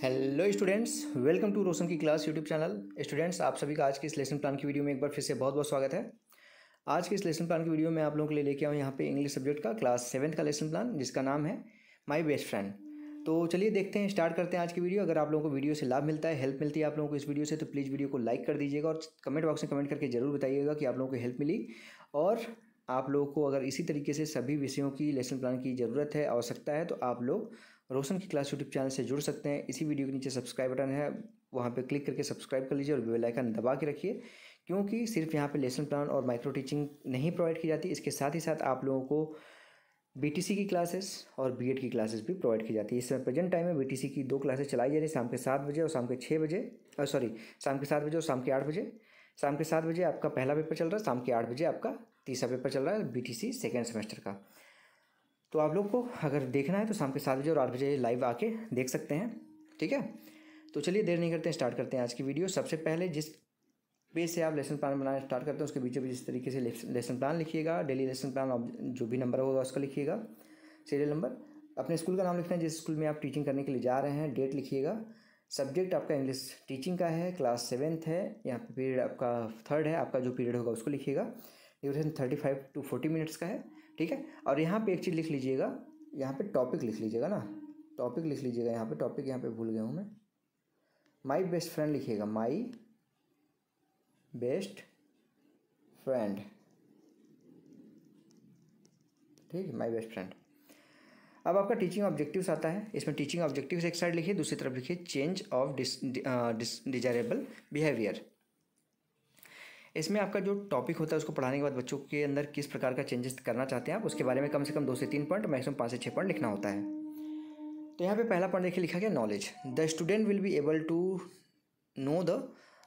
Hello students, welcome to रोशन की class YouTube channel. Students, आप सभी का आज की इस लेसन प्लान की वीडियो में एक बार फिर से बहुत बहुत स्वागत है। आज की इस लेसन प्लान की वीडियो में आप लोगों के लिए लेके आऊँ यहाँ पे इंग्लिश सब्जेक्ट का क्लास 7th का लेसन प्लान, जिसका नाम है माई बेस्ट फ्रेंड। तो चलिए देखते हैं, स्टार्ट करते हैं आज की वीडियो। अगर आप लोगों को वीडियो से लाभ मिलता है, हेल्प मिलती है आप लोगों को इस वीडियो से, तो प्लीज़ वीडियो को लाइक कर दीजिएगा और कमेंट बॉक्स में कमेंट करके जरूर बताइएगा कि आप लोगों को हेल्प मिली। और आप लोगों को अगर इसी तरीके से सभी विषयों की लेसन प्लान की ज़रूरत है, आवश्यकता है, तो आप लोग रोशन की क्लास यूट्यूब चैनल से जुड़ सकते हैं। इसी वीडियो के नीचे सब्सक्राइब बटन है, वहाँ पे क्लिक करके सब्सक्राइब कर लीजिए और बेल आइकन दबा के रखिए, क्योंकि सिर्फ यहाँ पे लेसन प्लान और माइक्रो टीचिंग नहीं प्रोवाइड की जाती, इसके साथ ही साथ आप लोगों को बीटीसी की क्लासेस और बीएड की क्लासेस भी प्रोवाइड की जाती है। इस समय प्रेजेंट टाइम में बीटीसी की 2 क्लासेस चलाई जा रही है, शाम के 7 बजे और शाम के 6 बजे, शाम के 7 बजे और शाम के 8 बजे। शाम के 7 बजे आपका पहला पेपर चल रहा है, शाम के 8 बजे आपका तीसरा पेपर चल रहा है बीटीसी सेकेंड सेमेस्टर का। तो आप लोग को अगर देखना है तो शाम के 7 बजे और 8 बजे लाइव आके देख सकते हैं, ठीक है। तो चलिए देर नहीं करते हैं, स्टार्ट करते हैं आज की वीडियो। सबसे पहले जिस पेज से आप लेसन प्लान बनाना स्टार्ट करते हैं उसके बीचों बीच इस तरीके से लेसन प्लान लिखिएगा। डेली लेसन प्लान जो भी नंबर होगा उसका लिखिएगा, सीरियल नंबर, अपने स्कूल का नाम लिखना है जिस स्कूल में आप टीचिंग करने के लिए जा रहे हैं, डेट लिखिएगा। सब्जेक्ट आपका इंग्लिश टीचिंग का है, क्लास 7th है, यहाँ पे पीरियड आपका 3rd है, आपका जो पीरियड होगा उसको लिखिएगा। ड्यूरेशन 35 to 40 मिनट्स का है, ठीक है। और यहाँ पे एक चीज़ लिख लीजिएगा, यहाँ पे टॉपिक लिख लीजिएगा ना, टॉपिक लिख लीजिएगा। यहाँ पे टॉपिक यहाँ पे भूल गया हूँ मैं, माई बेस्ट फ्रेंड लिखिएगा, माई बेस्ट फ्रेंड, ठीक है, माई बेस्ट फ्रेंड। अब आपका टीचिंग ऑब्जेक्टिव्स आता है, इसमें टीचिंग ऑब्जेक्टिव्स एक साइड लिखिए, दूसरी तरफ लिखिए चेंज ऑफ डिजायरेबल बिहेवियर। इसमें आपका जो टॉपिक होता है उसको पढ़ाने के बाद बच्चों के अंदर किस प्रकार का चेंजेस करना चाहते हैं आप, उसके बारे में कम से कम 2 से 3 पॉइंट, मैक्सिमम 5 से 6 पॉइंट लिखना होता है। तो यहाँ पे पहला पॉइंट देखिए लिखा गया knowledge. The student will be able to know the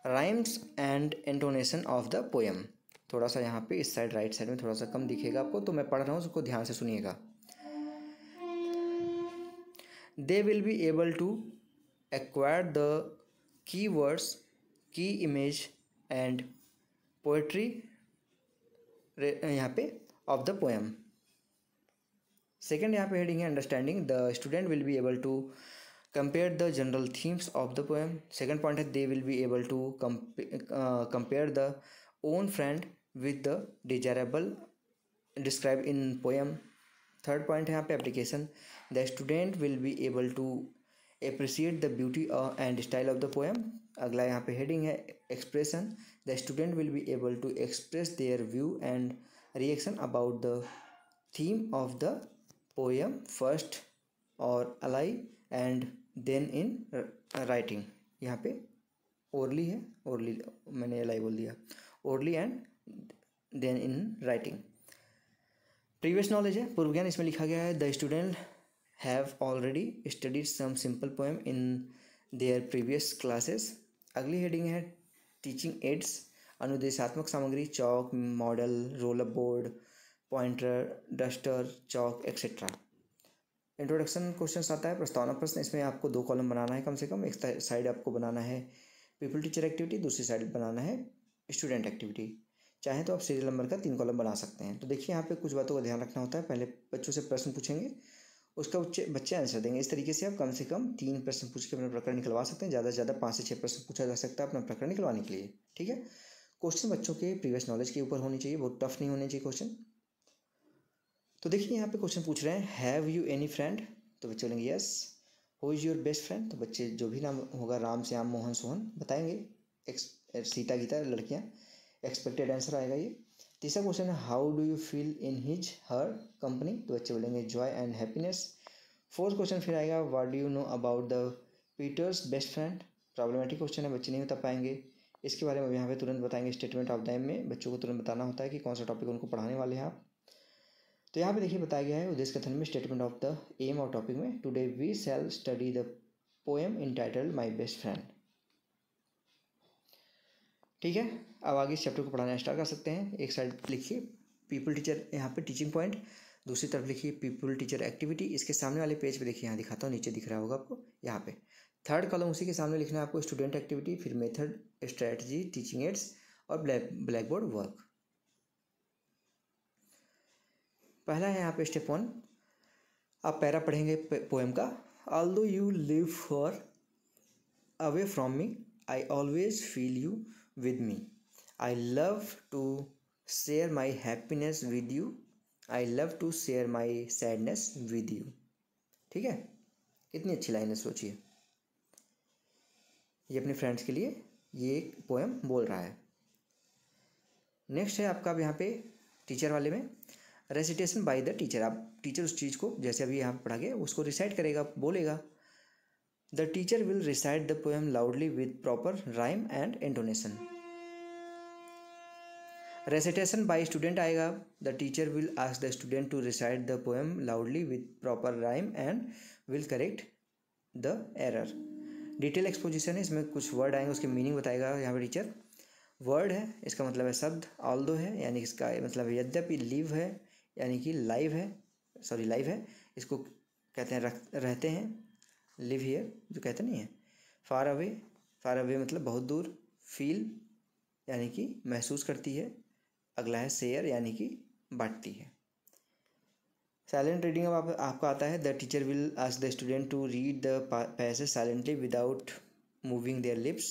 rhymes and intonation of the poem. थोड़ा सा यहाँ पे इस साइड राइट साइड में थोड़ा सा कम दिखेगा आपको, तो मैं पढ़ रहा हूँ, उसको ध्यान से सुनिएगा। They will be able to acquire the key words, key image and poetry यहाँ पे ऑफ द पोएम। सेकेंड यहाँ पे हेडिंग है understanding. The student will be able to compare the general themes of the poem. Second point है they will be able to compare the own friend with the desirable describe in poem. Third point है यहाँ पे application. The student will be able to appreciate the beauty and style of the poem. अगला यहाँ पे heading है expression. The student will be able to express there view and reaction about the theme of the poem first और orally and then in writing. यहाँ पे orally है, orally मैंने orally बोल दिया, orally and then in writing. Previous knowledge है, पूर्व ज्ञान, इसमें लिखा गया है the student have already studied some simple poem in their previous classes. अगली हेडिंग है टीचिंग एड्स, अनुदेशात्मक सामग्री, chalk, model, roll board, pointer, duster, chalk etcetera. Introduction question आता है, प्रस्तावना प्रश्न। इसमें आपको 2 कॉलम बनाना है कम से कम। एक साइड आपको बनाना है पीपल टीचर एक्टिविटी, दूसरी साइड बनाना है स्टूडेंट एक्टिविटी। चाहे तो आप सीरियल नंबर का 3 कॉलम बना सकते हैं। तो देखिए यहाँ पे कुछ बातों का ध्यान रखना होता है। पहले बच्चों से प्रश्न पूछेंगे, उसका बच्चे आंसर देंगे। इस तरीके से आप कम से कम 3 प्रश्न पूछ के अपना प्रकरण निकलवा सकते हैं। ज़्यादा से ज़्यादा 5 से 6 प्रश्न पूछा जा सकता है अपना प्रकरण निकलवाने के लिए, ठीक है। क्वेश्चन बच्चों के प्रीवियस नॉलेज के ऊपर होनी चाहिए, बहुत टफ नहीं होने चाहिए क्वेश्चन। तो देखिए यहाँ पे क्वेश्चन पूछ रहे हैं हैव यू एनी फ्रेंड, तो बच्चे बोलेंगे yes. Who is your best friend, तो बच्चे जो भी नाम होगा, राम, श्याम, मोहन, सोहन बताएंगे। सीता, गीता, लड़कियाँ, एक्सपेक्टेड आंसर आएगा ये। तीसरा क्वेश्चन है how do you feel in his her company, तो बच्चे बोलेंगे joy and happiness. Fourth question फिर आएगा what do you know about the Peter's best friend, problematic question है, बच्चे नहीं बता पाएंगे। इसके बारे में यहाँ पे तुरंत बताएंगे स्टेटमेंट ऑफ द एम में, बच्चों को तुरंत बताना होता है कि कौन सा टॉपिक उनको पढ़ाने वाले हैं आप। तो यहाँ पे देखिए बताया गया है उद्देश्य कथन में, statement of the aim of topic में, today we shall study the poem entitled my best friend, ठीक है। अब आगे इस चैप्टर को पढ़ाना स्टार्ट कर सकते हैं। एक साइड लिखिए पीपल टीचर, यहाँ पे टीचिंग पॉइंट, दूसरी तरफ लिखिए पीपल टीचर एक्टिविटी। इसके सामने वाले पेज पे देखिए, यहाँ दिखाता हूँ, नीचे दिख रहा होगा आपको, यहाँ पे थर्ड कॉलम उसी के सामने लिखना है आपको स्टूडेंट एक्टिविटी, फिर मेथड, स्ट्रेटजी, टीचिंग एड्स और ब्लैक बोर्ड वर्क। पहला है यहाँ पे स्टेप 1, आप पैरा पढ़ेंगे पोएम का। Although you live for away from me, I always feel you with me. I love to share my happiness with you. I love to share my sadness with you. ठीक है, कितनी अच्छी line है, सोचिए। ये अपने friends के लिए ये एक पोएम बोल रहा है। नेक्स्ट है आपका अब यहाँ पे टीचर वाले में रेसिटेशन बाय द टीचर। आप टीचर उस चीज़ को जैसे अभी यहाँ पढ़ा गया उसको रिसाइट करेगा, बोलेगा। The teacher will recite the poem loudly with proper rhyme and intonation. Recitation by student आएगा। The teacher will ask the student to recite the poem loudly with proper rhyme and will correct the error. Detail exposition है, इसमें कुछ word आएंगे, उसके meaning बताएगा यहाँ पे teacher. Word है, इसका मतलब है शब्द। ऑल्दो है यानी इसका मतलब यद्यपि। लिव है यानी कि लाइव है, सॉरी लाइव है, इसको कहते हैं रहते हैं, लिव हियर जो कहते नहीं है। फार अवे मतलब बहुत दूर। फील यानी कि महसूस करती है। अगला है शेयर यानी कि बांटती है। साइलेंट रीडिंग अब आपका आता है। The teacher will ask the student to read the passage silently without moving their lips.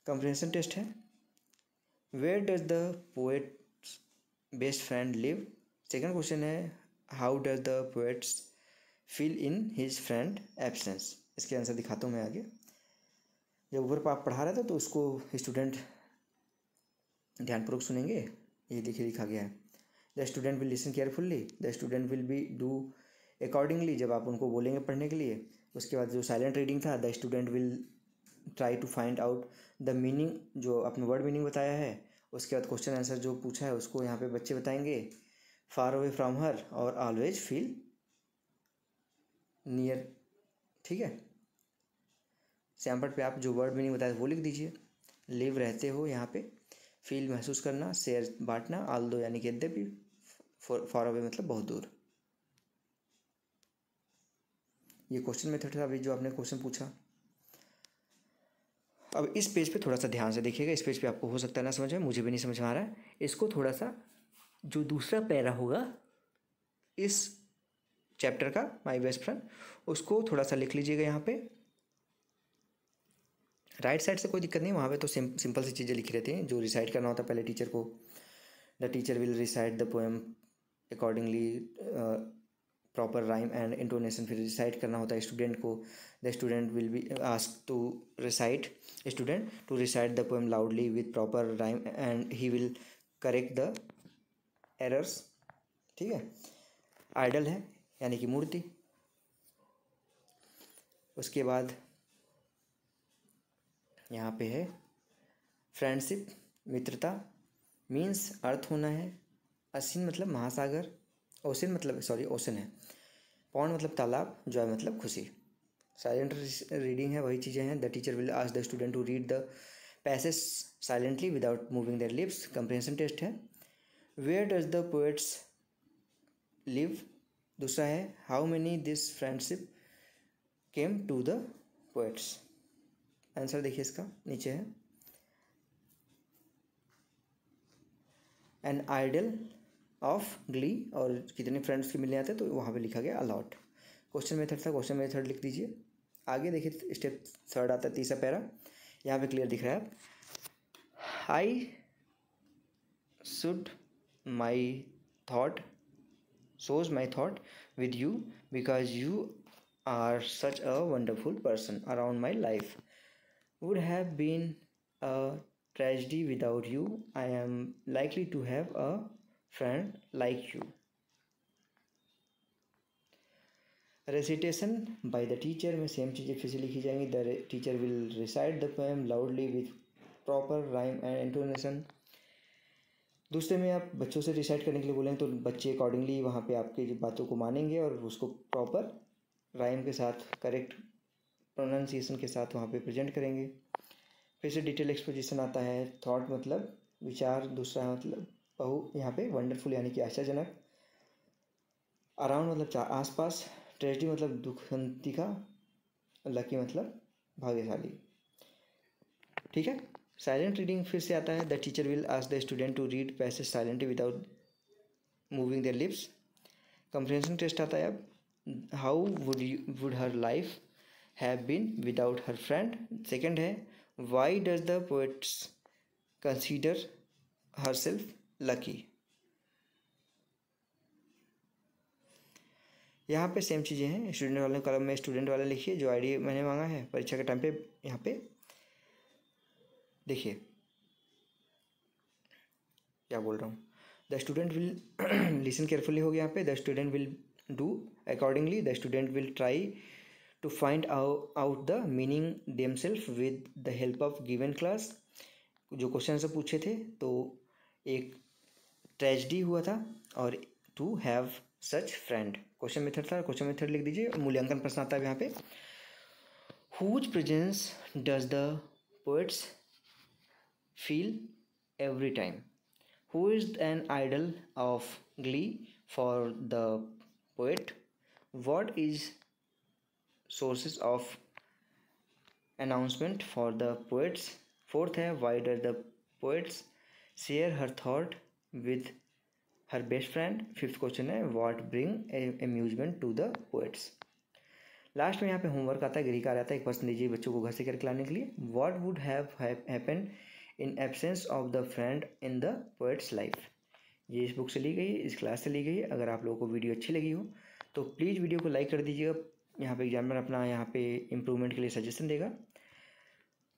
Comprehension test है। Where does the poet's best friend live. Second question है how does the poet's feel in his friend absence. इसके answer दिखाता हूँ मैं आगे। जब ऊपर पर आप पढ़ा रहे थे तो उसको स्टूडेंट ध्यानपूर्वक सुनेंगे। ये देखिए लिखा गया है, the student will listen carefully, the student will B do accordingly. जब आप उनको बोलेंगे पढ़ने के लिए। उसके बाद जो साइलेंट रीडिंग था, the student will try to find out the meaning, जो अपने वर्ड मीनिंग बताया है। उसके बाद क्वेश्चन आंसर जो पूछा है उसको यहाँ पे बच्चे बताएंगे। फार अवे फ्रॉम हर और ऑलवेज फील नियर। ठीक है, सैम्पल पे आप जो वर्ड मीनिंग बताया वो लिख दीजिए। लिव रहते हो यहाँ पे, फील महसूस करना, शेयर बांटना, ऑल्दो यानी कि यद्यपि, फॉर अवे मतलब बहुत दूर। ये क्वेश्चन मेथड था अभी जो आपने क्वेश्चन पूछा। अब इस पेज पे थोड़ा सा ध्यान से देखिएगा। इस पेज पे आपको हो सकता है ना समझ में, मुझे भी नहीं समझ में आ रहा है। इसको थोड़ा सा जो दूसरा पैरा होगा इस चैप्टर का माय बेस्ट फ्रेंड, उसको थोड़ा सा लिख लीजिएगा यहाँ पे। राइट साइड से कोई दिक्कत नहीं, वहाँ पे तो सिंपल सी चीज़ें लिखी रहती हैं। जो रिसाइट करना होता है पहले टीचर को, the teacher will recite the poem accordingly, proper rhyme and intonation. फिर रिसाइट करना होता है स्टूडेंट को। The student will be ask to recite, student to recite the poem loudly with proper rhyme and he will correct the errors. ठीक है। Idol है यानी कि मूर्ति। उसके बाद यहाँ पे है फ्रेंडशिप, मित्रता। मीन्स अर्थ होना है। असीन मतलब महासागर। ओशन मतलब ओशन है। पॉन्ड मतलब तालाब। जॉय मतलब खुशी। साइलेंट रीडिंग है, वही चीज़ें हैं। The teacher will ask the student to read the passage silently without moving their lips. Comprehension test है। Where does the poet's live. दूसरा है how many this friendship came to the poet's. Answer देखिए इसका नीचे है। N idol of Glee, और कितने friends के मिलने आते हैं तो वहाँ पे लिखा गया अलॉट। क्वेश्चन मेथड था, क्वेश्चन मेथड लिख दीजिए। आगे देखिए स्टेप थर्ड आता है, तीसरा पैरा। यहाँ पे क्लियर दिख रहा है। I should my thought shows my thought with you because you are such a wonderful person around my life. Would have been a tragedy without you. I am likely to have a friend like you. Recitation by the teacher में same चीज़ें फिर से लिखी जाएंगी। The teacher will recite the poem loudly with proper rhyme and intonation. दूसरे में आप बच्चों से रिसाइट करने के लिए बोलेंगे तो बच्चे अकॉर्डिंगली वहाँ पे आपकी बातों को मानेंगे और उसको प्रॉपर राइम के साथ, करेक्ट प्रोनाउंसिएशन के साथ वहाँ पे प्रेजेंट करेंगे। फिर से डिटेल एक्सपोजिशन आता है। थॉट मतलब विचार। दूसरा मतलब यहाँ पे वंडरफुल यानी कि आश्चर्यजनक। अराउंड मतलब आसपास। ट्रेजेडी मतलब दुखंतिका। लकी मतलब भाग्यशाली। ठीक है। साइलेंट रीडिंग फिर से आता है। The teacher will ask the student to read passage silently without moving their lips. Comprehension test आता है अब। How would her life have been without her friend. Second है why does the poet's consider herself lucky. यहाँ पे same चीज़ें हैं, student वाले column में स्टूडेंट वाला लिखिए जो आईडी मैंने मांगा है परीक्षा के टाइम पे। यहाँ पे देखिए क्या बोल रहा हूँ, the student will listen carefully हो गया यहाँ पे, the student will do accordingly, the student will try to find out the meaning themself with the help of given class. जो क्वेश्चन से पूछे थे तो एक ट्रेजेडी हुआ था और to have such friend question method था। क्वेश्चन मेथड लिख दीजिए। मूल्यांकन प्रश्न आता है यहाँ पे, whose presence does the poet's feel every time, who is an idol of glee for the poet, what is sources of announcement for the poets। Fourth है why does the poets share her thought with her best friend। Fifth question है what bring amusement to the poets। Last में यहाँ पे homework आता है, गृह कार्य आता है, 1% दीजिए बच्चों को घर से करके लाने के लिए। what would have happened in absence of the friend in the poet's life। ये इस बुक से ली गई है, इस क्लास से ली गई है। अगर आप लोगों को वीडियो अच्छी लगी हो तो प्लीज़ वीडियो को लाइक कर दीजिएगा। यहाँ पे एग्जामिनर अपना यहाँ पे इम्प्रूवमेंट के लिए सजेशन देगा।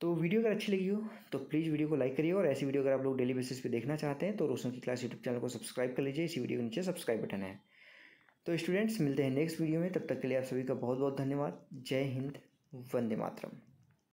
तो वीडियो अगर अच्छी लगी हो तो प्लीज़ वीडियो को लाइक करिए, और ऐसी वीडियो अगर आप लोग डेली बेसिस पे देखना चाहते हैं तो रोशन की क्लास यूट्यूब चैनल को सब्सक्राइब कर लीजिए। इसी वीडियो के नीचे सब्सक्राइब बटन है। तो स्टूडेंट्स मिलते हैं नेक्स्ट वीडियो में, तब तक के लिए आप सभी का बहुत बहुत धन्यवाद। जय हिंद, वंदे मातरम।